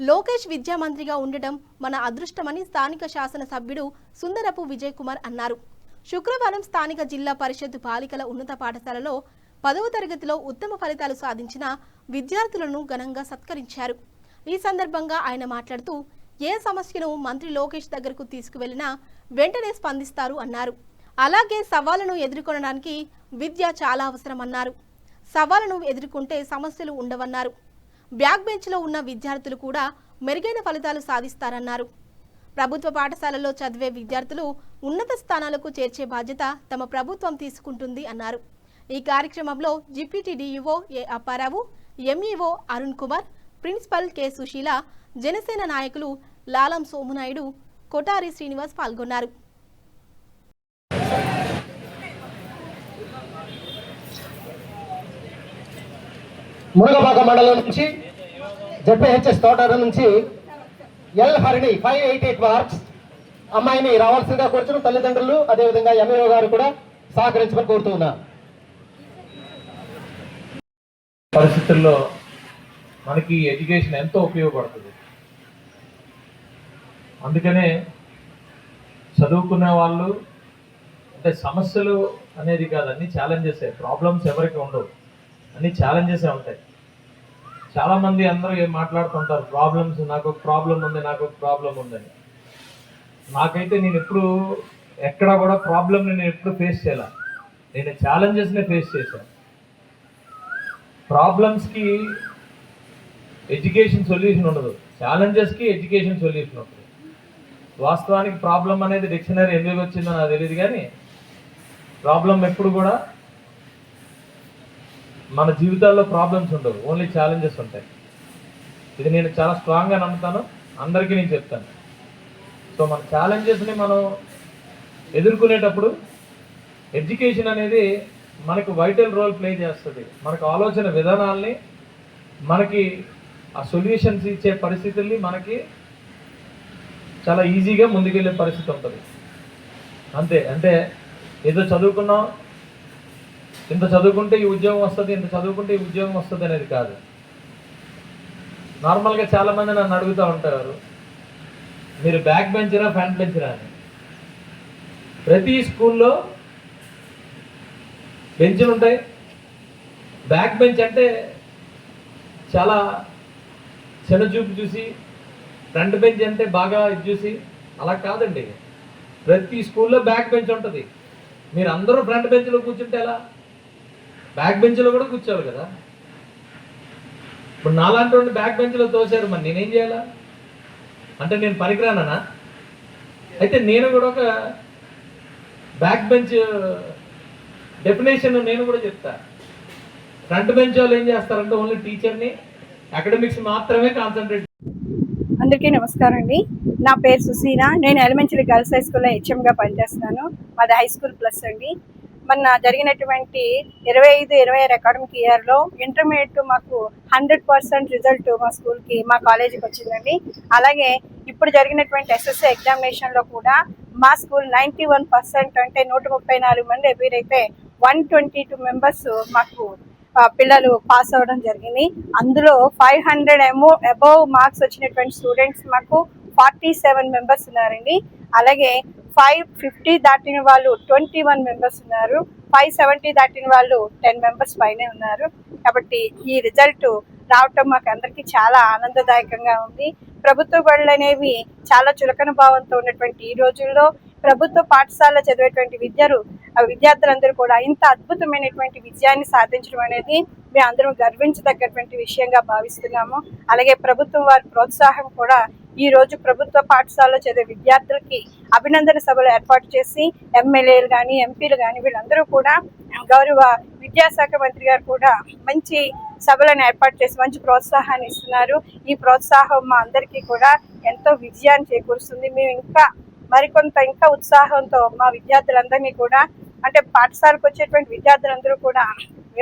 లోకేష్ విద్యా మంత్రిగా ఉండటం మన అదృష్టమని స్థానిక శాసన సభ్యుడు సుందరపు విజయ్ కుమార్ అన్నారు. శుక్రవారం స్థానిక జిల్లా పరిషత్ బాలికల ఉన్నత పాఠశాలలో 10వ తరగతిలో ఉత్తమ ఫలితాలు సాధించిన విద్యార్థులను ఘనంగా సత్కరించారు. ఈ సందర్భంగా ఆయన మాట్లాడుతూ ఏ సమస్యను మంత్రి లోకేష్ దగ్గరకు తీసుకువెళ్లినా వెంటనే స్పందిస్తారు అన్నారు. అలాగే సవాళ్లను ఎదుర్కొనడానికి విద్య చాలా అవసరమన్నారు. సవాళ్లను ఎదుర్కొంటే సమస్యలు ఉండవన్నారు. బ్యాక్ బెంచ్లో ఉన్న విద్యార్థులు కూడా మెరుగైన ఫలితాలు సాధిస్తారన్నారు. ప్రభుత్వ పాఠశాలల్లో చదివే విద్యార్థులు ఉన్నత స్థానాలకు చేర్చే బాధ్యత తమ ప్రభుత్వం తీసుకుంటుంది అన్నారు. ఈ కార్యక్రమంలో GPT DEO A Apparao, MEO Arun Kumar, principal K Sushila, Janasena నాయకులు లాలం సోమునాయుడు, కొటారి శ్రీనివాస్ పాల్గొన్నారు. మునగబాగ మండలం నుంచి జెడ్పీహెచ్ఎస్ తోటారం నుంచి ఎల్ హరిణి 588 మార్క్స్ అమ్మాయిని రావాల్సిందిగా కోరుచున్న తల్లిదండ్రులు అదేవిధంగా ఎంఈఓ గారు కూడా సహకరించమని కోరుతున్నారు. పరిస్థితుల్లో మనకి ఎడ్యుకేషన్ ఎంతో ఉపయోగపడుతుంది. అందుకనే చదువుకునే వాళ్ళు అంటే సమస్యలు అనేది కాదు, అన్ని ఛాలెంజెస్. ప్రాబ్లమ్స్ ఎవరికి ఉండవు, అన్ని ఛాలెంజెస్ ఉంటాయి. చాలామంది అందరూ ఏం మాట్లాడుతుంటారు, ప్రాబ్లమ్స్, నాకు ఒక ప్రాబ్లం ఉంది, నాకు ఒక ప్రాబ్లం ఉందని. నాకైతే నేను ఎప్పుడు ఎక్కడా కూడా ప్రాబ్లమ్ని నేను ఎప్పుడు ఫేస్ చేయాల, నేను ఛాలెంజెస్నే ఫేస్ చేశాను. ప్రాబ్లమ్స్కి ఎడ్యుకేషన్ సొల్యూషన్ ఉండదు, ఛాలెంజెస్కి ఎడ్యుకేషన్ సొల్యూషన్ ఉంటుంది. వాస్తవానికి ప్రాబ్లం అనేది డిక్షనరీ ఎందుకు వచ్చిందో నాకు తెలియదు, కానీ ప్రాబ్లం ఎప్పుడు కూడా మన జీవితాల్లో ప్రాబ్లమ్స్ ఉండవు, ఓన్లీ ఛాలెంజెస్ ఉంటాయి. ఇది నేను చాలా స్ట్రాంగ్గా నమ్ముతాను, అందరికీ నేను చెప్తాను. సో మన ఛాలెంజెస్ని మనం ఎదుర్కొనేటప్పుడు ఎడ్యుకేషన్ అనేది మనకు వైటల్ రోల్ ప్లే చేస్తుంది. మనకు ఆలోచన విధానాల్ని, మనకి ఆ సొల్యూషన్స్ ఇచ్చే పరిస్థితుల్ని మనకి చాలా ఈజీగా ముందుకెళ్ళే పరిస్థితి ఉంటుంది. అంతే. అంటే ఏదో చదువుకున్నాం, ఇంత చదువుకుంటే ఈ ఉద్యోగం వస్తుంది, ఇంత చదువుకుంటే ఈ ఉద్యోగం వస్తుంది అనేది కాదు. నార్మల్గా చాలామంది నన్ను అడుగుతూ ఉంటారు, మీరు బ్యాక్ బెంచరా ఫ్రంట్ బెంచరా అని. ప్రతి స్కూల్లో బెంచ్లు ఉంటాయి. బ్యాక్ బెంచ్ అంటే చాలా చిన్న చూపు చూసి, ఫ్రంట్ బెంచ్ అంటే బాగా ఇది చూసి అలా కాదండి. ప్రతి స్కూల్లో బ్యాక్ బెంచ్ ఉంటుంది. మీరు అందరూ ఫ్రంట్ బెంచ్లో కూర్చుంటే ఎలా? బ్యాక్ బెంచ్లో కూడా కూర్చోవాలి కదా. ఇప్పుడు నాలాంటి వాడిని బ్యాక్ బెంచ్లో తోసారు, మరి నేనేం చేయాలా? అంటే నేను పనికిరానా? అయితే నేను కూడా ఒక బ్యాక్ బెంచ్ డెఫినేషన్ నేను కూడా చెప్తా. ఫ్రంట్ బెంచ్ వాళ్ళు ఏం చేస్తారంటే ఓన్లీ టీచర్ని, అకాడమిక్స్ మాత్రమే కాన్సన్ట్రేట్. అందరికీ నమస్కారం అండి. నా పేరు సుశీల. నేను ఎలిమెంటరీ గర్ల్స్ హై స్కూల్లో హెచ్ఎంగా పనిచేస్తున్నాను. మాది హై స్కూల్ ప్లస్ అండి. మొన్న జరిగినటువంటి 25-26 అకాడమిక్ ఇయర్లో ఇంటర్మీడియట్ మాకు 100% రిజల్ట్ మా స్కూల్కి, మా కాలేజీకి వచ్చిందండి. అలాగే ఇప్పుడు జరిగినటువంటి ఎస్ఎస్సీ ఎగ్జామినేషన్లో కూడా మా స్కూల్ 91%, అంటే 134 మంది అపీర్ అయితే 122 మెంబర్స్ మాకు పిల్లలు పాస్ అవ్వడం జరిగింది. అందులో 500 అబోవ్ మార్క్స్ వచ్చినటువంటి స్టూడెంట్స్ మాకు 47 మెంబర్స్ ఉన్నారండి. అలాగే 550 దాటిన వాళ్ళు 21 మెంబర్స్ ఉన్నారు. 570 దాటిన వాళ్ళు 10 మెంబర్స్ పైనే ఉన్నారు. కాబట్టి ఈ రిజల్ట్ రావటం మాకు అందరికీ చాలా ఆనందదాయకంగా ఉంది. ప్రభుత్వ బడులు అనేవి చాలా చులకన భావంతో ఉన్నటువంటి ఈ రోజుల్లో ప్రభుత్వ పాఠశాలలో చదివేటువంటి విద్యార్థులందరూ కూడా ఇంత అద్భుతమైనటువంటి విజయాన్ని సాధించడం అనేది మేము అందరం గర్వించదగ్గటువంటి విషయంగా భావిస్తున్నాము. అలాగే ప్రభుత్వం వారి ప్రోత్సాహం కూడా ఈ రోజు ప్రభుత్వ పాఠశాలలో చదివే విద్యార్థులకి అభినందన సభలు ఏర్పాటు చేసి ఎమ్మెల్యేలు కానీ, ఎంపీలు కానీ వీళ్ళందరూ కూడా, గౌరవ విద్యాశాఖ మంత్రి గారు కూడా మంచి సభలను ఏర్పాటు చేసి మంచి ప్రోత్సాహాన్ని ఇస్తున్నారు. ఈ ప్రోత్సాహం మా అందరికీ కూడా ఎంతో విజయాన్ని చేకూరుస్తుంది. మేము ఇంకా ఉత్సాహంతో మా విద్యార్థులందరినీ కూడా, అంటే పాఠశాలకు వచ్చేటువంటి విద్యార్థులందరూ కూడా,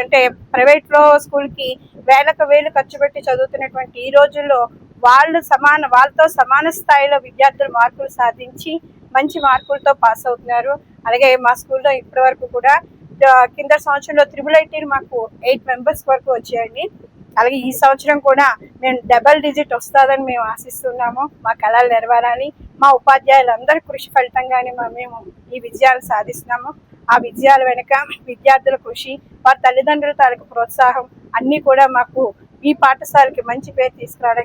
అంటే ప్రైవేట్లో స్కూల్కి వేలు ఖర్చు పెట్టి చదువుతున్నటువంటి ఈ రోజుల్లో వాళ్ళతో సమాన స్థాయిలో విద్యార్థులు మార్కులు సాధించి మంచి మార్కులతో పాస్ అవుతున్నారు. అలాగే మా స్కూల్లో ఇప్పటి వరకు కూడా కింద సంవత్సరంలో 888 మాకు 8 మెంబర్స్ వరకు వచ్చాయండి. అలాగే ఈ సంవత్సరం కూడా మేము డబల్ డిజిట్ వస్తుందని మేము ఆశిస్తున్నాము. మా కళలు నెరవేరాలి. మా ఉపాధ్యాయులందరి కృషి ఫలితంగానే మేము ఈ విజయాలు సాధిస్తున్నాము. ఆ విజయాల వెనుక విద్యార్థుల కృషి, వారి తల్లిదండ్రుల తాలూకు ప్రోత్సాహం అన్నీ కూడా మాకు ఈ పాఠశాలకి మంచి పేరు తీసుకురావడానికి